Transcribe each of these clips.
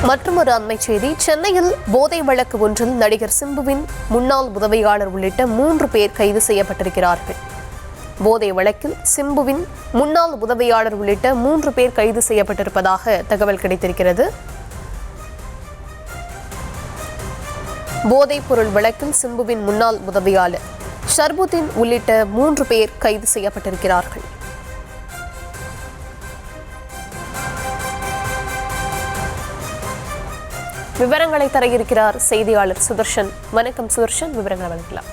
மற்றொரு அண்மை செய்தி. சென்னையில் போதை வழக்கு ஒன்றில் நடிகர் சிம்புவின் முன்னாள் உதவியாளர் உள்ளிட்ட 3 பேர் கைது செய்யப்பட்டிருக்கிறார்கள். போதை வழக்கில் சிம்புவின் முன்னாள் உதவியாளர் உள்ளிட்ட 3 பேர் கைது செய்யப்பட்டிருப்பதாக தகவல் கிடைத்திருக்கிறது. போதைப் பொருள் வழக்கில் சிம்புவின் முன்னாள் உதவியாளர் ஷர்புதீன் உள்ளிட்ட 3 பேர் கைது செய்யப்பட்டிருக்கிறார்கள். விவரங்களை தர இருக்கிறார் செய்தியாளர் சுதர்ஷன். வணக்கம் சுதர்ஷன், விவரங்களை வழங்கலாம்.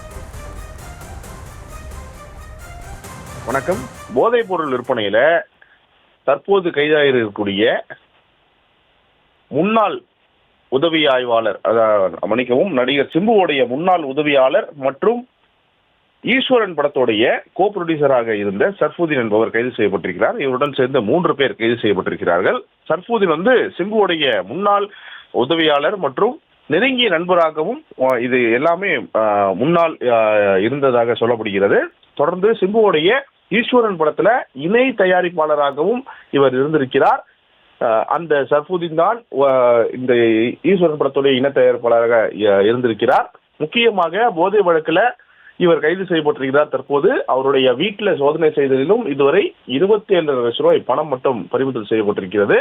வணக்கம். போதைப் பொருள் விற்பனையில தற்போது கைதாகிருக்கக்கூடிய முன்னாள் உதவி ஆய்வாளர், மன்னிக்கவும், நடிகர் சிம்புவோடைய முன்னாள் உதவியாளர் மற்றும் ஈஸ்வரன் படத்தோடைய கோ ப்ரொடியூசராக இருந்த சர்ஃபுதீன் என்பவர் கைது செய்யப்பட்டிருக்கிறார். இவருடன் சேர்ந்த 3 பேர் கைது செய்யப்பட்டிருக்கிறார்கள். சர்ஃபுதீன் சிம்புவோடைய முன்னாள் உதவியாளர் மற்றும் நெருங்கிய நண்பராகவும் இது எல்லாமே முன்னாள் இருந்ததாக சொல்லப்படுகிறது. தொடர்ந்து சிம்புவோடைய ஈஸ்வரன் படத்துல இணை தயாரிப்பாளராகவும் இவர் இருந்திருக்கிறார். அந்த சர்ஃபுதீன் தான் இந்த ஈஸ்வரன் படத்துடைய இணை தயாரிப்பாளராக இருந்திருக்கிறார். முக்கியமாக போதை வழக்குல இவர் கைது செய்யப்பட்டிருக்கிறார். தற்போது அவருடைய வீட்டில் சோதனை செய்ததிலும் இதுவரை 27 லட்சம் ரூபாய் பணம் மட்டும் பறிமுதல் செய்யப்பட்டிருக்கிறது.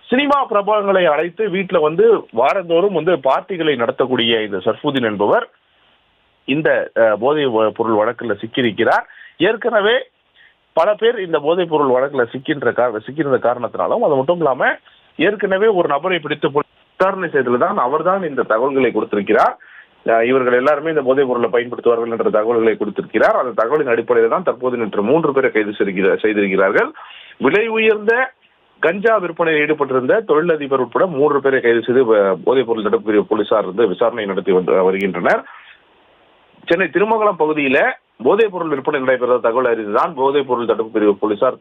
சினிமா பிரபலங்களை அழைத்து வீட்டில் வாரந்தோறும் பார்ட்டிகளை நடத்தக்கூடிய இந்த சர்ஃபுதீன் என்பவர் இந்த போதை பொருள் வழக்கில் சிக்கியிருக்கிறார். ஏற்கனவே பல பேர் இந்த போதைப் பொருள் வழக்கில் சிக்கியிருந்த காரணத்தினாலும், அது மட்டும் இல்லாம ஏற்கனவே ஒரு நபரை பிடித்து விசாரணை செய்ததுதான் அவர்தான் இந்த தகவல்களை கொடுத்திருக்கிறார். இவர்கள் எல்லாருமே இந்த போதைப் பொருளை பயன்படுத்துவார்கள் என்ற தகவல்களை கொடுத்திருக்கிறார். அந்த தகவலின் அடிப்படையில் தான் தற்போது நேற்று 3 பேரை கைது செய்திருக்கிறார்கள். விலை உயர்ந்த கஞ்சா விற்பனையில் ஈடுபட்டிருந்த தொழிலதிபர் உட்பட 3 பேரை கைது செய்து போதைப் பொருள் தடுப்பு பிரிவு போலீசார் விசாரணை நடத்தி வருகின்றனர். சென்னை திருமங்கலம் பகுதியில போதைப் பொருள் விற்பனை நடைபெறும் தகவல் அறிந்துதான் போதைப் பொருள் தடுப்பு பிரிவு போலீசார்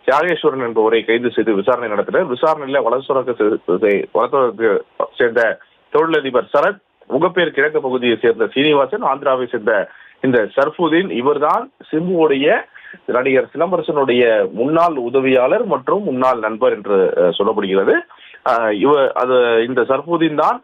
தியாகேஸ்வரன் என்பவரை கைது செய்து விசாரணை நடத்தினர். விசாரணையில வளத்துறக்கு சேர்ந்த தொழிலதிபர் சரத், முகப்பேர் கிழக்கு பகுதியை சேர்ந்த சீனிவாசன், ஆந்திராவை சேர்ந்த இந்த சர்ஃபுதீன் இவர்தான் சிம்புவுடைய நடிகர் சிலம்பரசனுடைய முன்னாள் உதவியாளர் மற்றும் முன்னாள் நண்பர் என்று சொல்லப்படுகிறது. இந்த சர்ஃபுதீன் தான்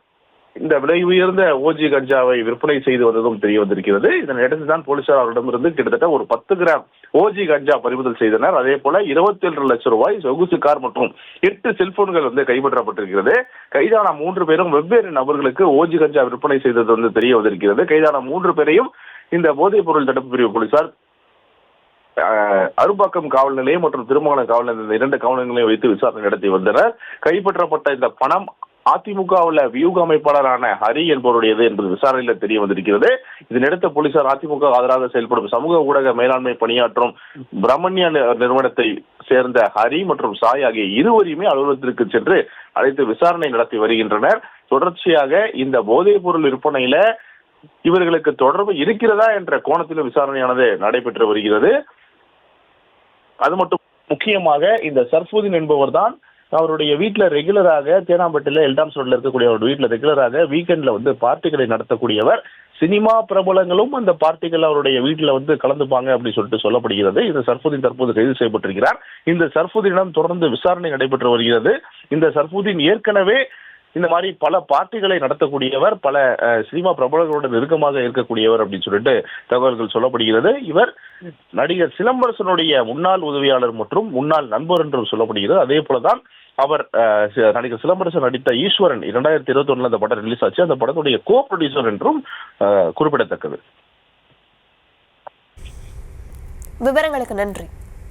இந்த விலை உயர்ந்த ஓஜி கஞ்சாவை விற்பனை செய்து வந்ததும் தெரிய வந்திருக்கிறது. இதனையடுத்துதான் போலீசார் அவரிடமிருந்து கிட்டத்தட்ட ஒரு 10 கிராம் ஓஜி கஞ்சா பறிமுதல் செய்தனர். அதே போல 27 லட்சம் ரூபாய் சொகுசு கார் மற்றும் 8 செல்போன்கள் கைப்பற்றப்பட்டிருக்கிறது. கைதான 3 பேரும் வெவ்வேறு நபர்களுக்கு ஓஜி கஞ்சா விற்பனை செய்தது தெரிய வந்திருக்கிறது. கைதான 3 பேரையும் இந்த போதைப் பொருள் தடுப்பு பிரிவு போலீசார் அரும்பாக்கம் காவல் நிலையம் மற்றும் திருமங்கலம் காவல் நிலையம் 2 காவல் நிலையம் வைத்து விசாரணை நடத்தி வந்தனர். கைப்பற்றப்பட்ட இந்த பணம் அதிமுகவுள்ள வியூக அமைப்பாளரான ஹரி என்பவருடையது என்பது விசாரணையில் தெரிய வந்திருக்கிறது. இதனையடுத்த போலீசார் அதிமுக ஆதரவாக செயல்படும் சமூக ஊடக மேலாண்மை பணியாற்றும் பிரம்மண்யா நிறுவனத்தை சேர்ந்த ஹரி மற்றும் சாய் ஆகிய இருவரையுமே அலுவலகத்திற்கு சென்று அழைத்து விசாரணை நடத்தி வருகின்றனர். தொடர்ச்சியாக இந்த போதைப் பொருள் விற்பனையில இவர்களுக்கு தொடர்பு இருக்கிறதா என்ற கோணத்திலும் விசாரணையானது நடைபெற்று வருகிறது. அது மட்டும் முக்கியமாக இந்த சர்ஃபுதீன் என்பவர் தான் அவருடைய வீட்டில் ரெகுலராக தேனாம்பேட்டையில் எல்டாம்ஸ் ரோட்ல இருக்கக்கூடிய அவருடைய வீட்டில் ரெகுலராக வீக்கெண்ட்ல பார்ட்டிகளை நடத்தக்கூடியவர். சினிமா பிரபலங்களும் அந்த பார்ட்டிகள் அவருடைய வீட்டில் கலந்துப்பாங்க அப்படின்னு சொல்லிட்டு சொல்லப்படுகிறது. இந்த சர்ஃபுதீன் தற்போது கைது செய்யப்பட்டிருக்கிறார். இந்த சர்ஃபுதீனிடம் தொடர்ந்து விசாரணை நடைபெற்று வருகிறது. இந்த சர்ஃபுதீன் ஏற்கனவே இந்த மாதிரி பல பார்ட்டிகளை நடத்தக்கூடியவர், பல சினிமா பிரபலங்களுடன் நெருக்கமாக இருக்கக்கூடியவர் அப்படின்னு சொல்லிட்டு தகவல்கள் சொல்லப்படுகிறது. இவர் நடிகர் சிலம்பரசனுடைய முன்னாள் உதவியாளர் மற்றும் முன்னாள் நண்பர் என்றும் சொல்லப்படுகிறது. அதே போலதான் அவர் நடிகர் சிலம்பரசன் நடித்த ஈஸ்வரன் 2021 அந்த படம் ரிலீஸ் ஆச்சு. அந்த படத்துடைய கோ ப்ரொடியூசர் என்றும் குறிப்பிடத்தக்கது. விவரங்களுக்கு நன்றி.